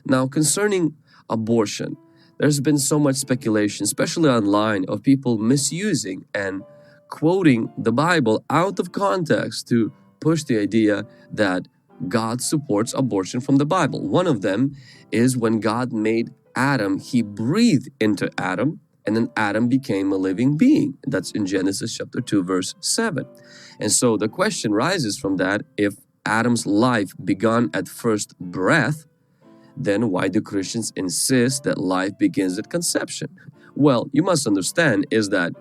Now, concerning abortion, there's been so much speculation, especially online, of people misusing and quoting the Bible out of context to push the idea that God supports abortion from the Bible. One of them is when God made Adam, He breathed into Adam, and then Adam became a living being. That's in Genesis chapter 2, verse 7. And so the question rises from that: if Adam's life began at first breath, then why do Christians insist that life begins at conception? Well, you must understand is that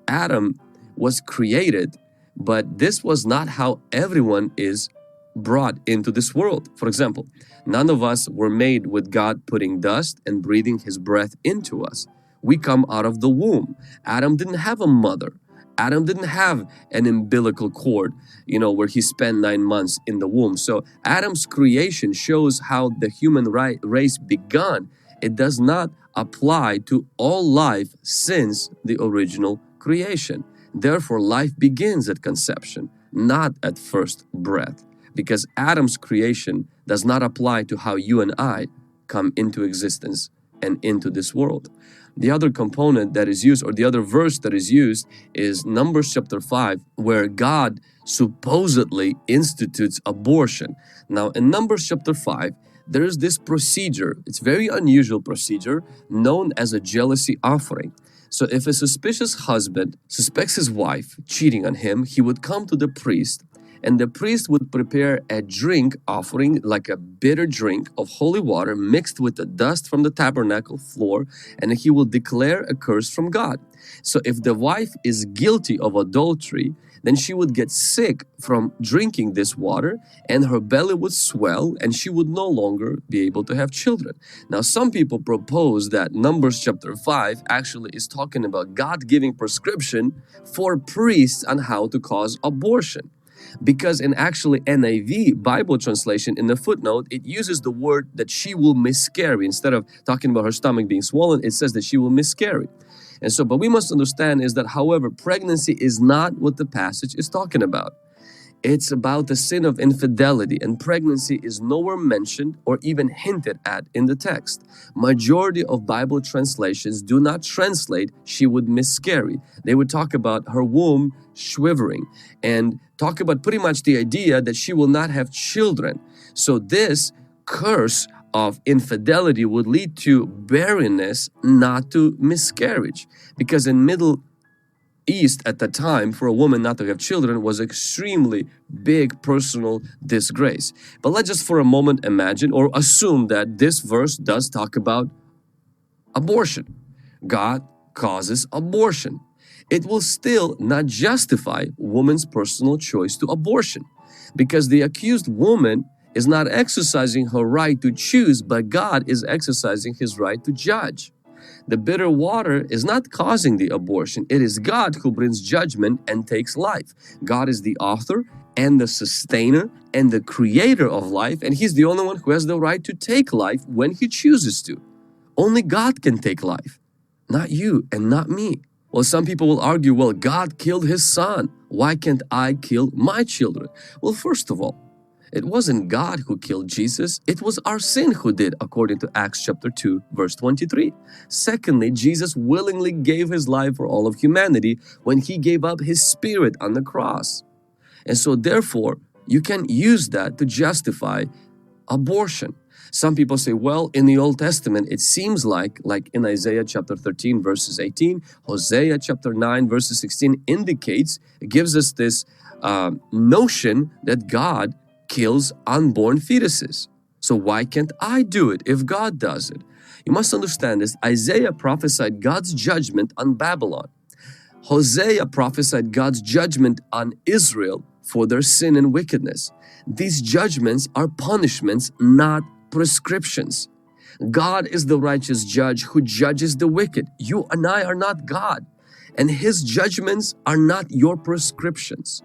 Adam was created, but this was not how everyone is brought into this world. For example, none of us were made with God putting dust and breathing His breath into us. We come out of the womb. Adam didn't have a mother. Adam didn't have an umbilical cord, where he spent 9 months in the womb. So Adam's creation shows how the human race began. It does not apply to all life since the original creation. Therefore, life begins at conception, not at first breath, because Adam's creation does not apply to how you and I come into existence and into this world. The other component that is used, or the other verse that is used, is Numbers chapter 5, where God supposedly institutes abortion. Now, in Numbers chapter 5, there is this procedure. It's a very unusual procedure known as a jealousy offering. So if a suspicious husband suspects his wife cheating on him, he would come to the priest, and the priest would prepare a drink offering, like a bitter drink of holy water mixed with the dust from the tabernacle floor, and he will declare a curse from God. So if the wife is guilty of adultery, then she would get sick from drinking this water, and her belly would swell, and she would no longer be able to have children. Now, some people propose that Numbers chapter 5 actually is talking about God giving prescription for priests on how to cause abortion. Because in actually NIV Bible translation, in the footnote, it uses the word that she will miscarry. Instead of talking about her stomach being swollen, it says that she will miscarry. And so, but we must understand is that, however, pregnancy is not what the passage is talking about. It's about the sin of infidelity, and pregnancy is nowhere mentioned or even hinted at in the text. Majority of Bible translations do not translate she would miscarry. They would talk about her womb shivering and talk about pretty much the idea that she will not have children. So this curse of infidelity would lead to barrenness, not to miscarriage, because in Middle East at the time, for a woman not to have children was extremely big personal disgrace. But let's just for a moment imagine or assume that this verse does talk about abortion. God causes abortion. It will still not justify woman's personal choice to abortion, because the accused woman is not exercising her right to choose, but God is exercising His right to judge. The bitter water is not causing the abortion. It is God who brings judgment and takes life. God is the author and the sustainer and the creator of life, and He's the only one who has the right to take life when He chooses to. Only God can take life, not you and not me. Well, some people will argue, well, God killed His Son. Why can't I kill my children? Well, first of all, it wasn't God who killed Jesus, it was our sin who did, according to Acts chapter 2, verse 23. Secondly, Jesus willingly gave His life for all of humanity when He gave up His Spirit on the cross. And so therefore, you can use that to justify abortion. Some people say, well, in the Old Testament, it seems like in Isaiah chapter 13, verses 18, Hosea chapter 9, verses 16 indicates, it gives us this notion that God kills unborn fetuses. So why can't I do it if God does it? You must understand this. Isaiah prophesied God's judgment on Babylon. Hosea prophesied God's judgment on Israel for their sin and wickedness. These judgments are punishments, not prescriptions. God is the righteous judge who judges the wicked. You and I are not God, and His judgments are not your prescriptions.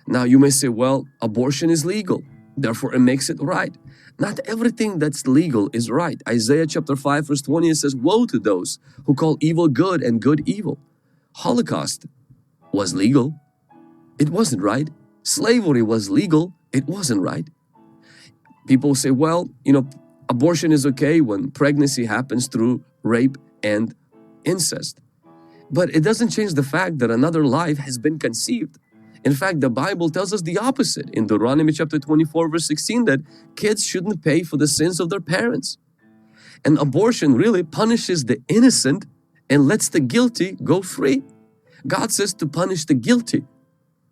Now you may say, well, abortion is legal, therefore it makes it right. Not everything that's legal is right. Isaiah chapter 5 verse 20 says, woe to those who call evil good and good evil. Holocaust was legal, it wasn't right. Slavery was legal, it wasn't right. People say, well, Abortion is okay when pregnancy happens through rape and incest. But it doesn't change the fact that another life has been conceived. In fact, the Bible tells us the opposite. In Deuteronomy chapter 24, verse 16, that kids shouldn't pay for the sins of their parents. And abortion really punishes the innocent and lets the guilty go free. God says to punish the guilty,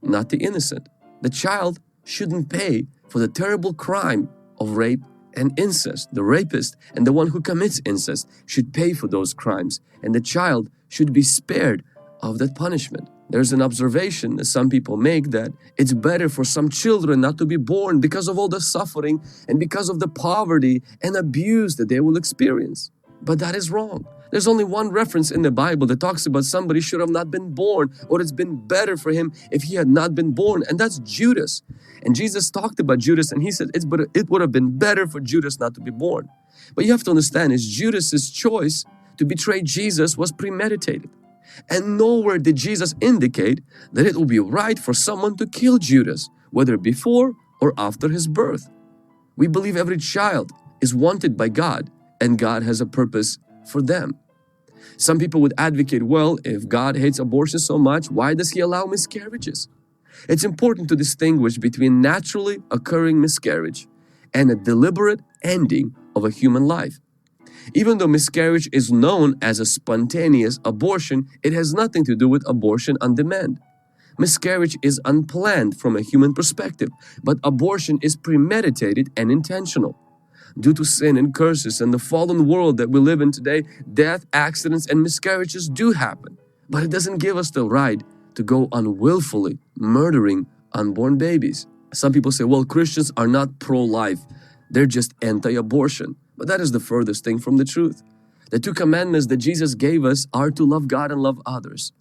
not the innocent. The child shouldn't pay for the terrible crime of rape and incest. The rapist and the one who commits incest should pay for those crimes, and the child should be spared of that punishment. There's an observation that some people make that it's better for some children not to be born because of all the suffering and because of the poverty and abuse that they will experience. But that is wrong. There's only one reference in the Bible that talks about somebody should have not been born, or it's been better for him if he had not been born, and that's Judas. And Jesus talked about Judas and he said it would have been better for Judas not to be born. But you have to understand is Judas's choice to betray Jesus was premeditated. And nowhere did Jesus indicate that it would be right for someone to kill Judas, whether before or after his birth. We believe every child is wanted by God and God has a purpose for them. Some people would advocate, well, if God hates abortion so much, why does He allow miscarriages? It's important to distinguish between naturally occurring miscarriage and a deliberate ending of a human life. Even though miscarriage is known as a spontaneous abortion, it has nothing to do with abortion on demand. Miscarriage is unplanned from a human perspective, but abortion is premeditated and intentional. Due to sin and curses and the fallen world that we live in today, death, accidents, and miscarriages do happen. But it doesn't give us the right to go unwillfully murdering unborn babies. Some people say, well, Christians are not pro-life, they're just anti-abortion. But that is the furthest thing from the truth. The two commandments that Jesus gave us are to love God and love others.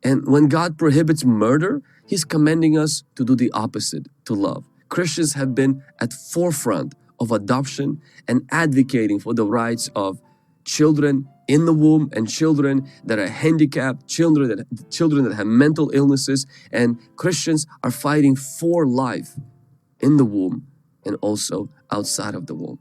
And when God prohibits murder, He's commanding us to do the opposite, to love. Christians have been at forefront of adoption and advocating for the rights of children in the womb and children that are handicapped, children that have mental illnesses, and Christians are fighting for life in the womb and also outside of the womb.